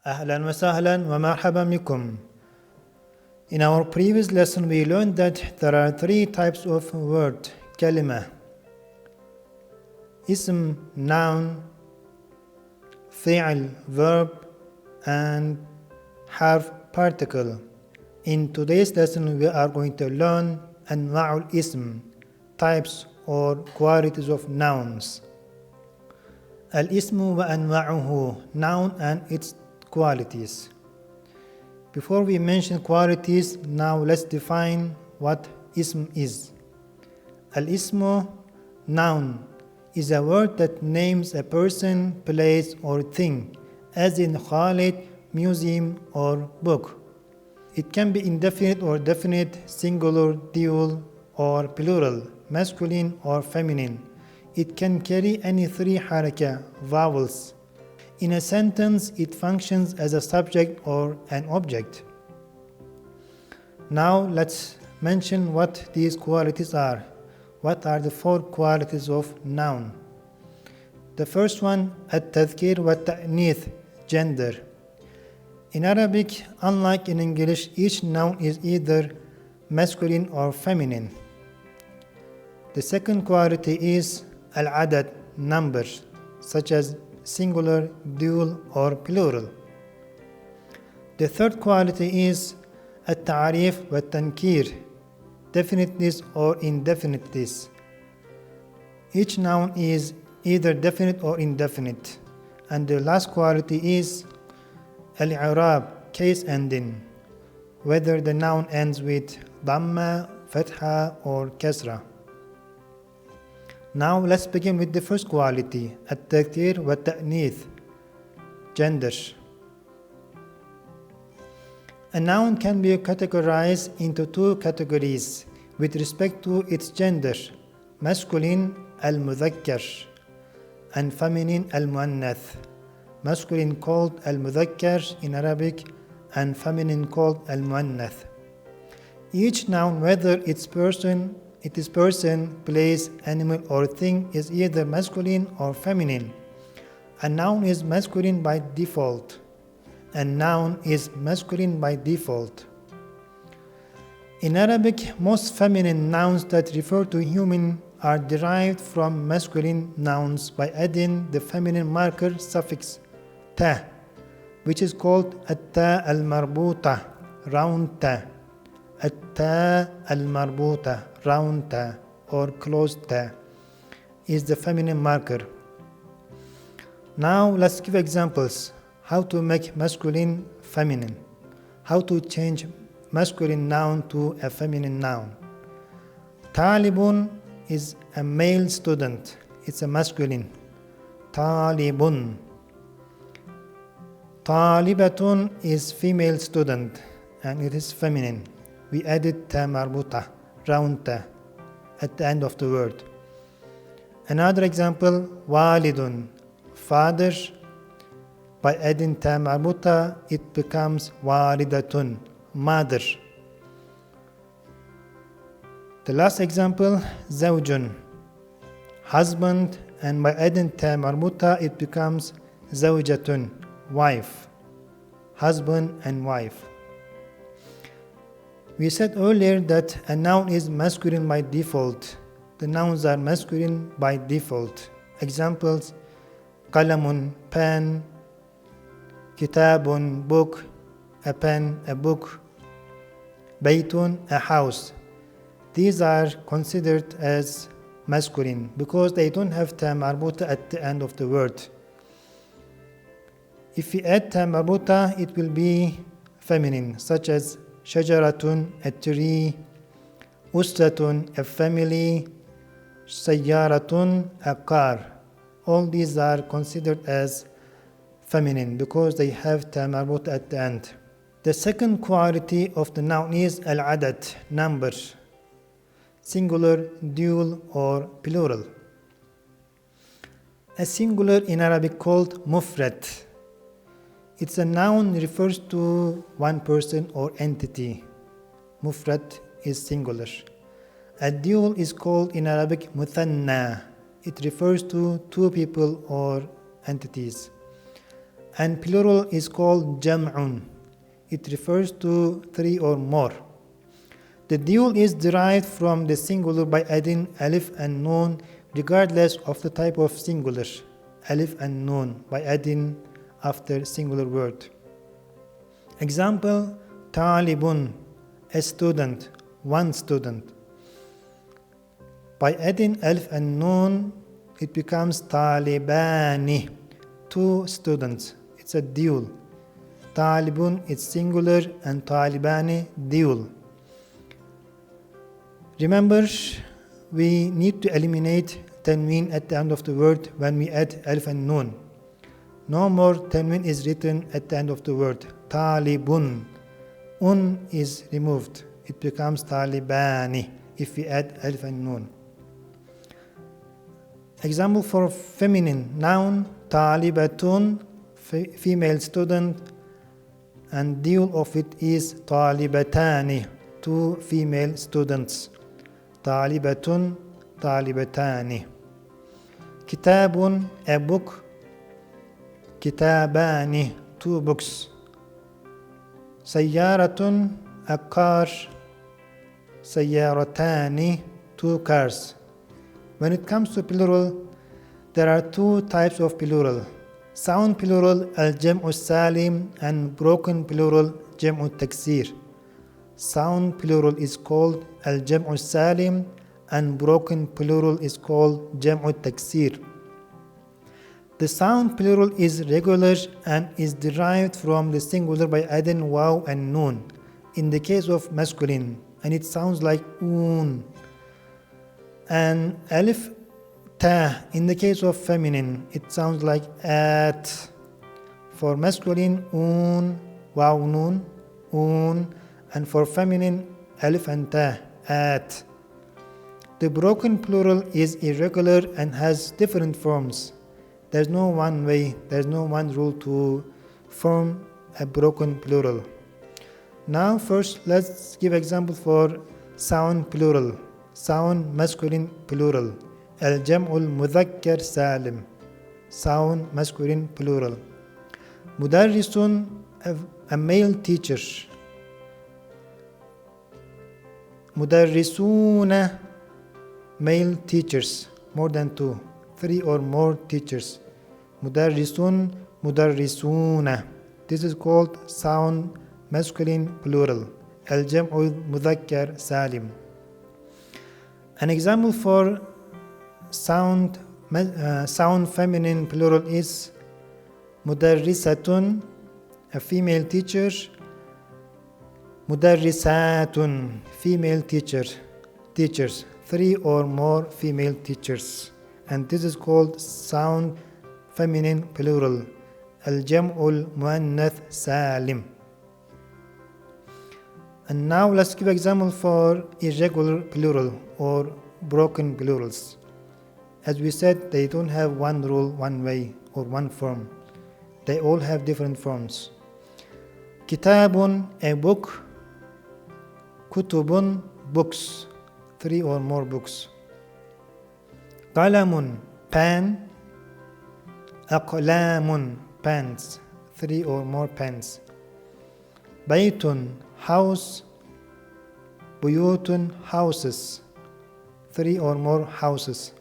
أهلا وسهلا ومرحبا بكم. In our previous lesson we learned that there are three types of word كلمة اسم noun فعل verb and حرف particle. In today's lesson we are going to learn أنواع الاسم types or qualities of nouns. الاسم وأنواعه noun and its qualities. Before we mention qualities, now let's define what ism is. Al-ismu, noun, is a word that names a person, place or thing, as in Khalid, museum or book. It can be indefinite or definite, singular, dual or plural, masculine or feminine. It can carry any three haraka, vowels. In a sentence, it functions as a subject or an object. Now let's mention what these qualities are. What are the four qualities of noun? The first one, التذكير والتأنيث, gender. In Arabic, unlike in English, each noun is either masculine or feminine. The second quality is العدد, numbers, such as singular, dual or plural. The third quality is التعريف والتنكير, definiteness or indefiniteness. Each noun is either definite or indefinite. And the last quality is الإعراب, case ending, whether the noun ends with Dhammah, Fathah or Kasrah. Now let's begin with the first quality, التذكير والتأنيث, gender. A noun can be categorized into two categories with respect to its gender, masculine المذكر and feminine المؤنث. Masculine called المذكر in Arabic and feminine called المؤنث. Each noun, whether it is person, place, animal or thing, is either masculine or feminine. A noun is masculine by default. A noun is masculine by default. In Arabic, most feminine nouns that refer to human are derived from masculine nouns by adding the feminine marker suffix ta, which is called التاء المربوطة, round ta. التاء المربوطة, round ta or closed ta, is the feminine marker. Now let's give examples. How to make masculine feminine. How to change masculine noun to a feminine noun. Talibun is a male student. It's a masculine. Talibun. Talibatun is female student and it is feminine. We added ta marbuta, round ta, at the end of the word. Another example, walidun, father. By adding ta marbuta, it becomes walidatun, mother. The last example, zawjun, husband, and by adding ta marbuta, it becomes zawjatun, wife, husband and wife. We said earlier that a noun is masculine by default. The nouns are masculine by default. Examples, qalamun, pen, kitabun, book, a pen, a book, baytun, a house. These are considered as masculine because they don't have ta marbuta at the end of the word. If we add ta marbuta, it will be feminine, such as shajaratun, a tree, usratun, a family, sayyaratun, a car. All these are considered as feminine because they have ta marbuta at the end. The second quality of the noun is al-adad, number, singular, dual or plural. A singular in Arabic called mufrad. It's a noun refers to one person or entity. Mufrad is singular. A dual is called in Arabic muthanna. It refers to two people or entities. and plural is called jam'un. It refers to 3 or more. The dual is derived from the singular by adding alif and noon regardless of the type of singular. Alif and noon by adding after singular word. Example, talibun, a student, one student. By adding alif and noon, it becomes talibani, two students. It's a dual. Talibun is singular and talibani dual. Remember, we need to eliminate tanween at the end of the word when we add alif and noon. No more tanween is written at the end of the word. Talibun. Is removed. It becomes talibani if we add alif and noon. Example for feminine noun, talibatun, female student, and dual of it is talibatani, two female students. Talibatun, talibatani. Kitabun, a book. Kitabani, two books. Sayyaratun, a car. Sayyaratani, two cars. When it comes to plural, there are two types of plural. Sound plural, al-jam'u salim, and broken plural, jam'u taksir. Sound plural is called al-jam'u salim, and broken plural is called jam'u taksir. The sound plural is regular and is derived from the singular by adding waw and noon in the case of masculine, and it sounds like un. And alif ta in the case of feminine, it sounds like at. For masculine, un, waw noon, un, and for feminine, alif and ta, at. The broken plural is irregular and has different forms. There's no one way, there's no one rule to form a broken plural. Now first let's give example for sound plural. Sound masculine plural. Al-jam'u al-mudhakkar salim. Sound masculine plural. Mudarrisun, a male teacher. Mudarrisuna, male teachers, more than two, 3 or more teachers. Mudarrisun, mudarrisuna. This is called sound masculine plural. Al-jam'u al-mudhakkar salim. An example for sound feminine plural is mudarrisatun, a female teacher. Mudarrisatun, female teachers, 3 or more female teachers. And this is called sound feminine plural. Al-jam'u al-mu'annath salim. And now let's give example for irregular plural or broken plurals. As we said, they don't have one rule, one way, or one form. They all have different forms. Kitabun, a book. Kutubun, books, 3 or more books. Qalamun, pen. Aqlamun, pens, 3 or more pens. Baytun, house. Buyutun, houses, 3 or more houses.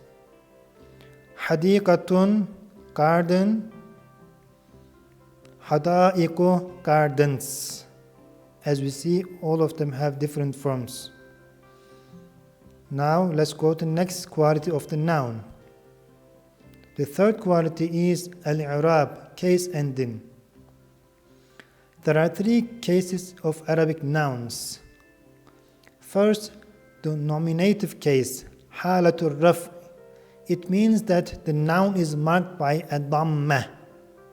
Hadiqatun, garden. Hadaiqu, gardens. As we see, all of them have different forms. Now let's go to the next quality of the noun. The third quality is al-i'rab, case ending. There are 3 cases of Arabic nouns. First, the nominative case, حالة الرفع. It means that the noun is marked by a Dhammah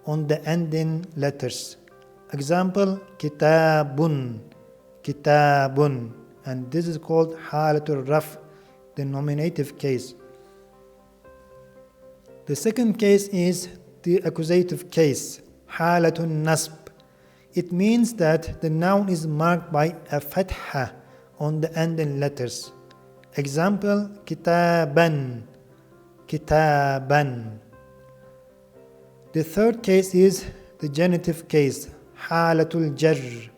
on the ending letters. Example, kitabun, kitabun. And this is called حالة الرفع, the nominative case. The second case is the accusative case, حالة النصب. It means that the noun is marked by a Fathah on the ending letters. Example, kitaban, kitaban. The third case is The genitive case, حالة الجر.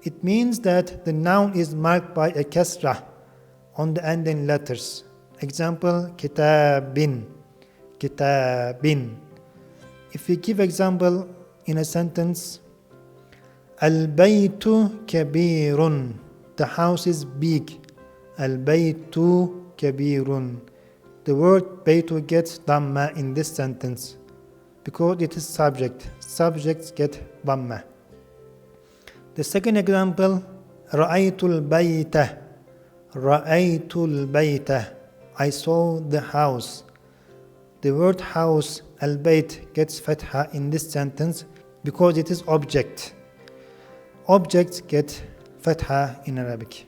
It means that the noun is marked by a kasrah on the ending letters. Example, كتاب, كتاب. If we give example in a sentence, البيت كبير, the house is big. البيت كبير. The word بيت gets Dhammah in this sentence because it is subject. Subjects get Dhammah. The second example, رأيت البيت, رأيت البيت. I saw the house. The word house, البيت, gets Fathah in this sentence because it is object. Objects get Fathah in Arabic.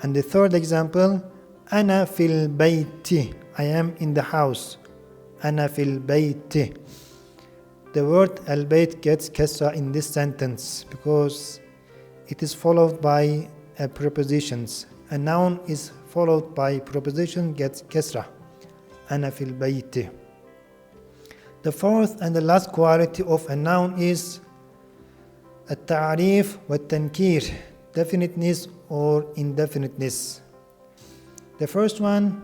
And the third example, أنا في البيت, I am in the house. أنا في البيت. The word البيت gets Kasrah in this sentence because it is followed by a prepositions. A noun is followed by preposition gets Kasrah. أنا في البيت. The fourth and the last quality of a noun is التعريف والتنكير, definiteness or indefiniteness. The first one,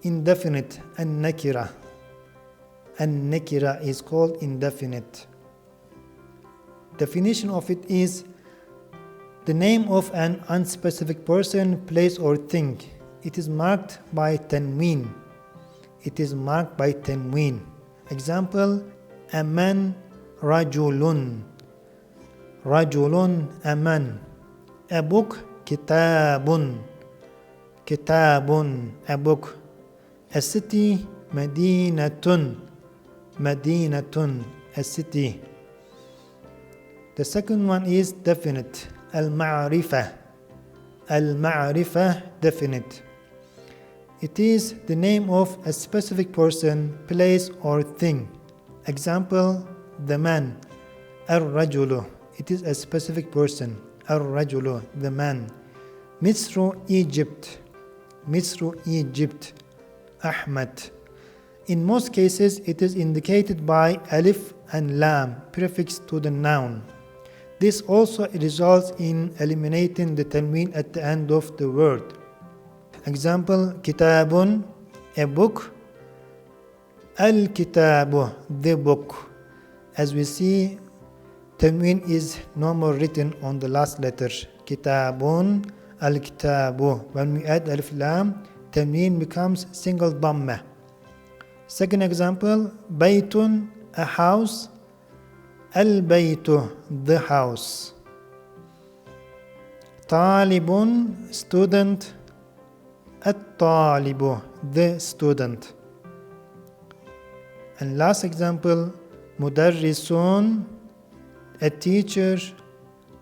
indefinite, النكرة. النكرة is called indefinite. Definition of it is the name of an unspecific person, place or thing. It is marked by tanween. It is marked by tanween. Example, أمن رجل. رجل أمن. A book, كتاب. كتاب, a book. A city, مدينة. مدينة, a city. The second one is definite, المعرفة. المعرفة, definite. It is the name of a specific person, place or thing. Example, the man, الرجل. It is a specific person, الرجل, the man. مصر, Egypt. مصر, Egypt. أحمد. In most cases, it is indicated by alif and lam, prefix to the noun. This also results in eliminating the tanween at the end of the word. Example, كتاب, a book. الكتاب, the book. As we see, tanween is no more written on the last letter. كتاب, الكتاب. When we add alif lam, tanween becomes single Dhammah. Second example, بيت, a house. البيت, the house. طالب, student. الطالب, the student. And last example, مدرسون, a teacher.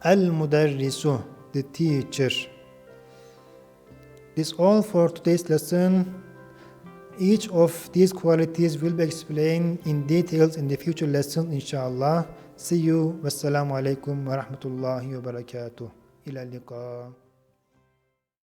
المدرس, the teacher. This is all for today's lesson. Each of these qualities will be explained in details in the future lessons, inshallah. See you. Wassalamu alaikum wa rahmatullahi wa barakatuh. Ila liqa.